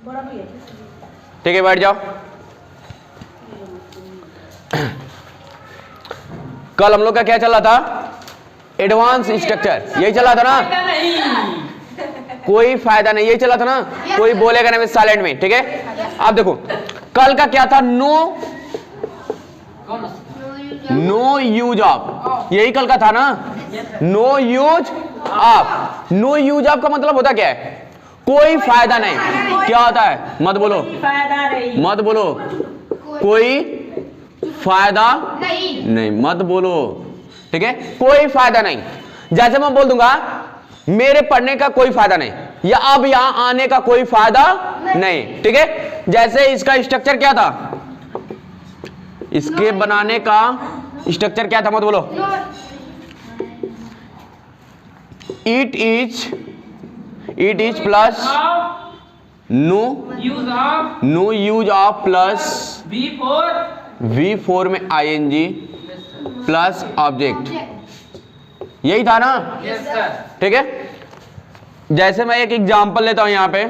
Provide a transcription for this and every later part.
ठीक है, बैठ जाओ। कल हम लोग का क्या चल रहा था? एडवांस स्ट्रक्चर, यही चला था ना? कोई फायदा नहीं, यही चला था ना? कोई बोलेगा नहीं साइलेंट में, ठीक है। अब देखो कल का क्या था? नो यूज ऑफ, यही कल का था ना? No use of. No use of का मतलब होता क्या है? कोई फायदा नहीं। क्या होता है? मत बोलो, मत बोलो, कोई फायदा नहीं, मत बोलो, ठीक है। कोई फायदा नहीं। जैसे मैं बोल दूंगा मेरे पढ़ने का कोई फायदा नहीं, या अब यहां आने का कोई फायदा नहीं, ठीक है। जैसे इसका स्ट्रक्चर क्या था? इसके बनाने का स्ट्रक्चर क्या था? मत बोलो। It is plus no use of plus V4 में ing प्लस ऑब्जेक्ट, यही था ना? ठीक है। जैसे मैं एक एग्जांपल लेता हूं यहां पे।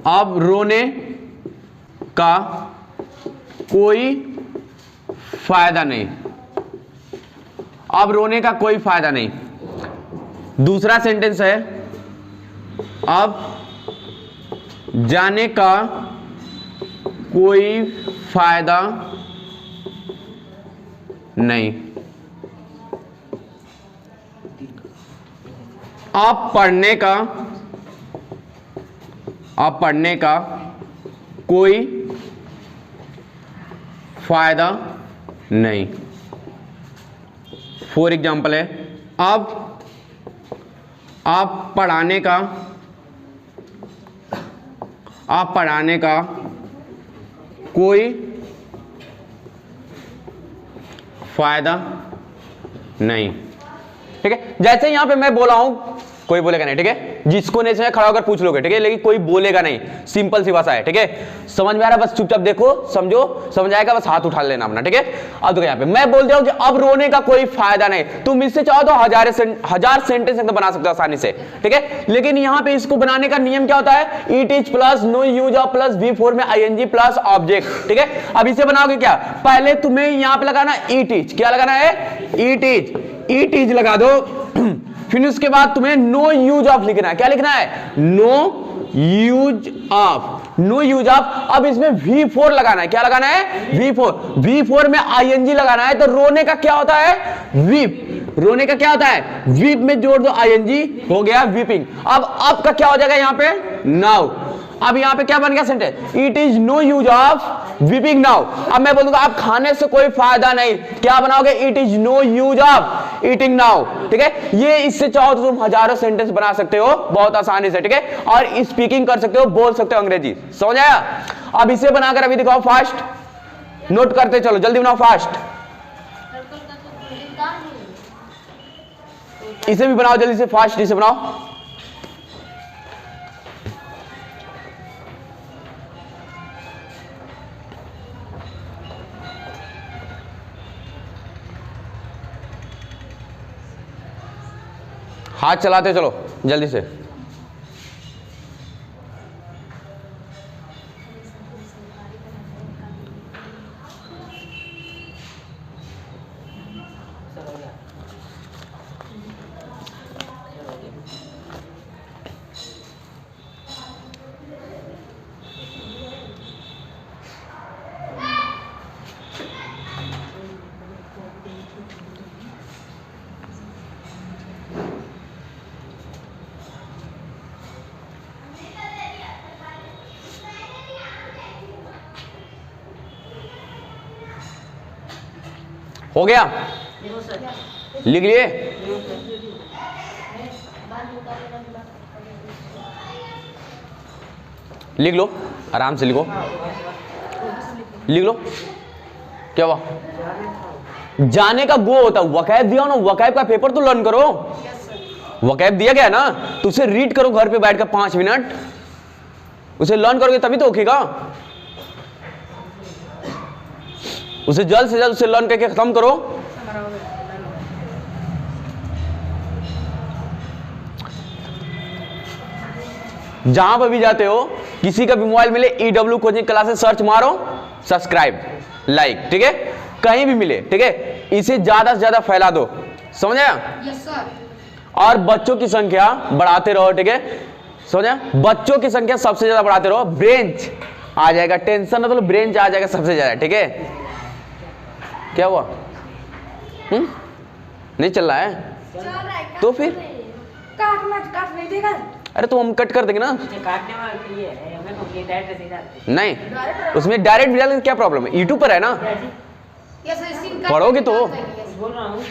अब रोने का कोई फायदा नहीं, अब रोने का कोई फायदा नहीं। दूसरा सेंटेंस है, अब जाने का कोई फायदा नहीं। आप पढ़ने का कोई फायदा नहीं। फॉर एग्जाम्पल है, अब आप पढ़ाने का कोई फायदा नहीं, ठीक है। जैसे यहां पे मैं बोला हूं, कोई बोलेगा नहीं, ठीक है। जिसको नहीं समझ खड़ा होकर पूछ लोगे, ठीक है, लेकिन कोई बोलेगा नहीं। सिंपल सी भाषा है, ठीक है। समझ में आ रहा है? बस चुपचाप देखो, समझो, समझ आएगा, बस हाथ उठा लेना अपना, ठीक है। अब देखो यहाँ पे मैं बोल दिया हूं कि अब रोने का कोई फायदा नहीं। तुम इससे चाहो तो हजार सेंटेंस एकदम बना सकते हो आसानी से, ठीक है। लेकिन यहाँ पे इसको बनाने का नियम क्या होता है? It is plus no use of plus V4 में ing प्लस ऑब्जेक्ट, ठीक है। अब इसे बनाओगे क्या? पहले तुम्हें यहाँ पे लगाना इट इज, क्या लगाना है? इट इज लगा दो। फिर उसके बाद तुम्हें नो यूज ऑफ लिखना है। क्या लिखना है? No use of, no use of. अब इसमें V4 लगाना है। क्या लगाना है? V4 में ing लगाना है। तो रोने का क्या होता है? वीप। रोने का क्या होता है? वीप में जोड़ दो ing, हो गया वीपिंग। अब का क्या हो जाएगा यहाँ पे? नाउ। अब यहाँ पे क्या बन गया sentence? It is no use of weeping now. अब मैं बोलूंगा आप खाने से कोई फायदा नहीं, क्या बनाओगे? It is no use of eating now, ठीक है। ये इससे चाहो तो तुम हजारों सेंटेंस बना सकते हो बहुत आसानी से, ठीक है। और स्पीकिंग कर सकते हो, बोल सकते हो अंग्रेजी। समझ आया? अब इसे बनाकर अभी दिखाओ फास्ट, नोट करते चलो, जल्दी बनाओ फास्ट। इसे भी बनाओ जल्दी से, फास्ट इसे बनाओ। हाथ चलाते चलो जल्दी से। हो गया? लिख लिए? लिख लो, आराम से लिखो, लिख लो। क्या हुआ? जाने का गो होता है, वकैब दिया ना, वकैब का पेपर तो लर्न करो। वकैब दिया गया ना, तो उसे रीड करो घर पे बैठकर 5 मिनट, उसे लर्न करोगे तभी तो होखेगा। उसे जल्द से जल्द उसे लर्न करके खत्म करो। जहां पर भी जाते हो, किसी का भी मोबाइल मिले EW कोचिंग क्लासेस सर्च मारो, सब्सक्राइब, लाइक, ठीक है, कहीं भी मिले, ठीक है, इसे ज्यादा से ज्यादा फैला दो, समझ आया? Yes sir. और बच्चों की संख्या बढ़ाते रहो, ठीक है, समझ आया? बच्चों की संख्या सबसे ज्यादा बढ़ाते रहो, ब्रेंच आ जाएगा, टेंशन ना, तो ब्रेंच आ जाएगा सबसे ज्यादा, ठीक है? क्या हुआ? नहीं चल रहा है तो फिर काट नहीं देगा। अरे तो हम कट कर देंगे ना। काटने वाला ये है, हमें तो ये डायरेक्ट नहीं डालते। नहीं, उसमें डायरेक्ट भी डालने क्या प्रॉब्लम है? यूट्यूब पर है ना, यस सर, सिम कार्ड पढ़ोगे तो बोल रहा हूँ।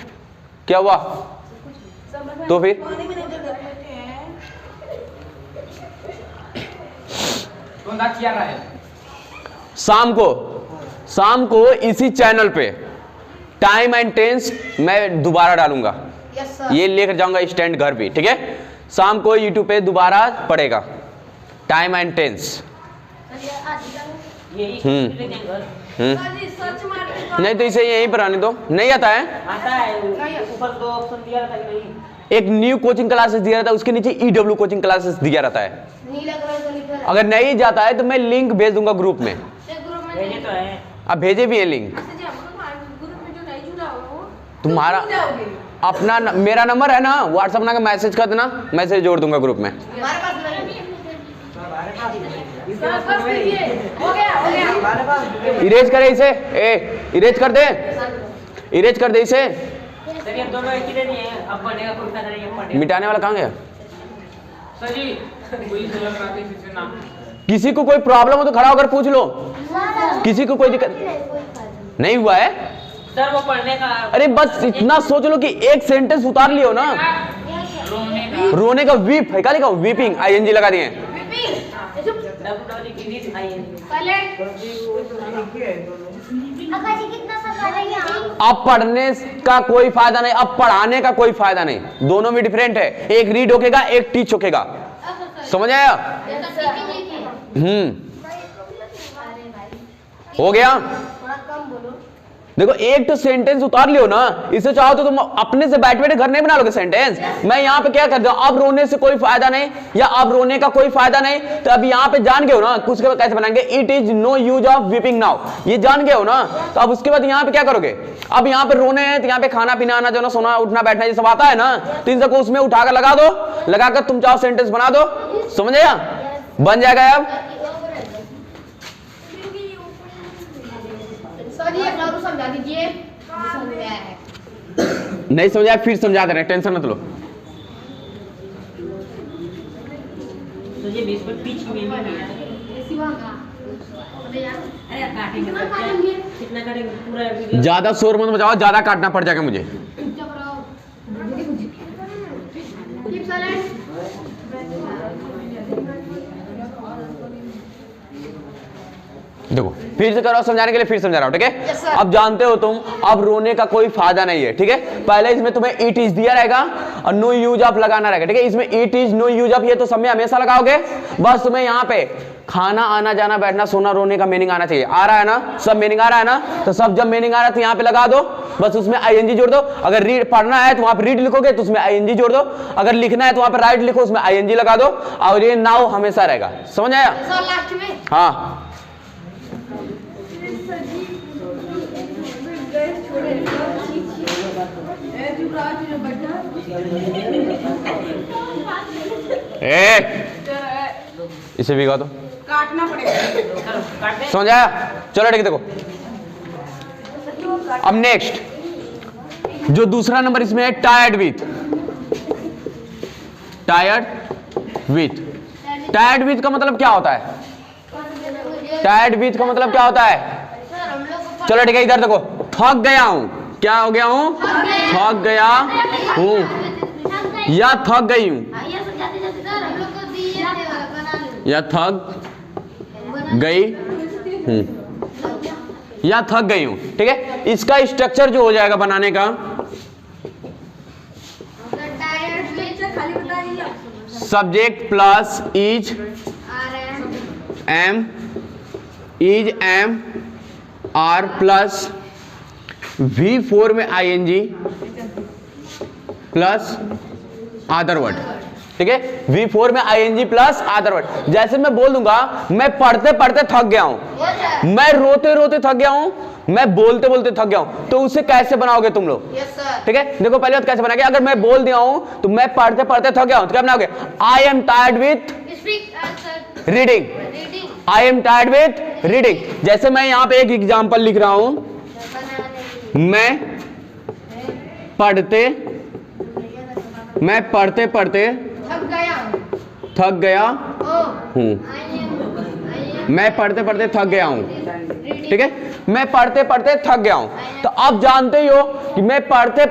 क्या हुआ? तो फिर शाम को इसी चैनल पे टाइम एंड टेंस मैं दोबारा डालूंगा, यस सर। ये लेकर जाऊंगा स्टैंड घर पे, ठीक है? शाम को यूट्यूब पे दोबारा पड़ेगा टाइम एंड टेंस। यही ले देंगे। सर्च मार के नहीं तो इसे यहीं पर आने दो, नहीं आता है। आता है, ऊपर 2 ऑप्शन दिया रहता है कि नहीं? एक न्यू कोचिंग क्लासेस दिया रहता है, उसके नीचे EW कोचिंग क्लासेस दिया रहता है। नीला कलर का लिखा है। अगर नहीं जाता है तो मैं लिंक भेज दूंगा ग्रुप में, ग्रुप में भेजे तो है। अब भेजे भी है लिंक। ग्रुप में जो नहीं जुड़ा हो तुम्हारा अपना मेरा नंबर है ना, व्हाट्सएप ना मैसेज कर देना, मैसेज जोड़ दूंगा ग्रुप में। हमारे पास नहीं इसका बस कीजिए। हो गया। इरेज करे इसे, इरेज कर दे, इरेज कर दे इसे। सर ये दोनों एक ही नहीं है, अब पढ़ने का कोई फायदा नहीं है। पढ़ने मिटाने वाला कहाँ गया? सर जी कोई सलाह कराते किसी से ना। किसी को कोई प्रॉब्लम हो तो खड़ा होकर पूछ लो, किसी को कोई दिक्कत नहीं हुआ है। सर वो पढ़ने का अरे बस इतना सोच लो कि एक सेंटेंस उतार लियो ना। रोने का वीप है, क्या लिखा? वीपिंग, ING लगा दिए। अब पढ़ने का कोई फायदा नहीं, अब पढ़ाने का कोई फायदा नहीं, दोनों में डिफरेंट है। एक रीड होकेगा, एक टीच होकेगा, समझ आया? हो गया। देखो एक तो सेंटेंस उतार लियो ना, इसे चाहो तो तुम अपने से बैठ बैठे घर नहीं बना लोगे सेंटेंस। मैं यहाँ पे क्या कर दूं, अब रोने से कोई फायदा नहीं या अब रोने का कोई फायदा नहीं, तो अब यहाँ पे जान गए हो ना उसके बाद कैसे बनाएंगे? It is no use of weeping now, ये जान गए हो ना। तो अब उसके बाद यहाँ पे क्या करोगे? अब यहाँ पे रोने हैं तो यहाँ पे खाना पीना आना जाना सोना उठना बैठना ये सब आता है ना, तो इन सबको उसमें उठाकर लगा दो, लगाकर तुम चाहो सेंटेंस बना दो, समझ आया? बन जाएगा अब। सर ये और समझा दीजिए। समझ आया है। नहीं समझाया फिर समझा दे रहे, टेंशन मत लो। तो ये बीच में पीच में नहीं है। ऐसी बात का अबे यार, अरे काटेंगे कितना काटेंगे पूरा वीडियो। ज्यादा शोर मत मचाओ, ज्यादा काटना पड़ जाएगा मुझे। चुप रहो। Keep silent. देखो फिर से करो समझाने के लिए, फिर समझा रहा हूं, ठीक है? Yes, sir. अब जानते हो तुम, अब रोने का कोई फायदा नहीं है, ठीक है? पहले इसमें तुम्हें इट इज दिया रहेगा और नो यूज ऑफ लगाना रहेगा, ठीक है? इसमें it is no use of ये तो सब में हमेशा लगाओगे। बस तुम्हें यहाँ पे खाना आना जाना बैठना सोना रोने का मीनिंग आना चाहिए। आ रहा है ना, सब मीनिंग आ रहा है ना? तो सब जब मीनिंग आ रहा है तो यहाँ पे लगा दो, बस उसमें ING जोड़ दो। अगर रीड पढ़ना है तो वहां पर रीड लिखोगे तो उसमें ING जोड़ दो, अगर लिखना है तो वहां पर राइट लिखो, उसमें ING लगा दो, और ये नाउ हमेशा रहेगा, समझ आया? सर लास्ट में हाँ इसे भिगा दो, काटना पड़ेगा। समझ आया? चलो ठीक है, देखो अब नेक्स्ट जो दूसरा नंबर इसमें है tired with. Tired with, tired with का मतलब क्या होता है? टायर्ड विथ का मतलब क्या होता है? चलो ठीक है, इधर देखो, थक गया हूं। क्या हो गया हूं? थक गया हूं या थक गई हूं या थक गई हूं या थक गई हूं, ठीक है? इसका स्ट्रक्चर जो हो जाएगा बनाने का, subject plus is am are plus V4 में ING प्लस अदर वर्ड, ठीक है। V4 में ing प्लस अदर वर्ड। जैसे मैं बोल दूंगा मैं पढ़ते पढ़ते थक गया हूं, मैं रोते रोते थक गया हूं, मैं बोलते बोलते थक गया हूं, तो उसे कैसे बनाओगे तुम लोग? Yes sir. ठीक है, देखो पहले बात कैसे बनाएंगे। अगर मैं बोल दिया हूं तो मैं पढ़ते पढ़ते थक गया हूं, तो क्या बनाओगे? I am tired with speak answer reading, reading I am tired with reading. जैसे मैं यहां पे एक एग्जांपल लिख रहा हूं, मैं पढ़ते पढ़ते थक गया हूं, मैं पढ़ते पढ़ते थक गया हूं, ठीक है, मैं पढ़ते पढ़ते थक गया हूं। तो आप जानते ही हो कि मैं पढ़ते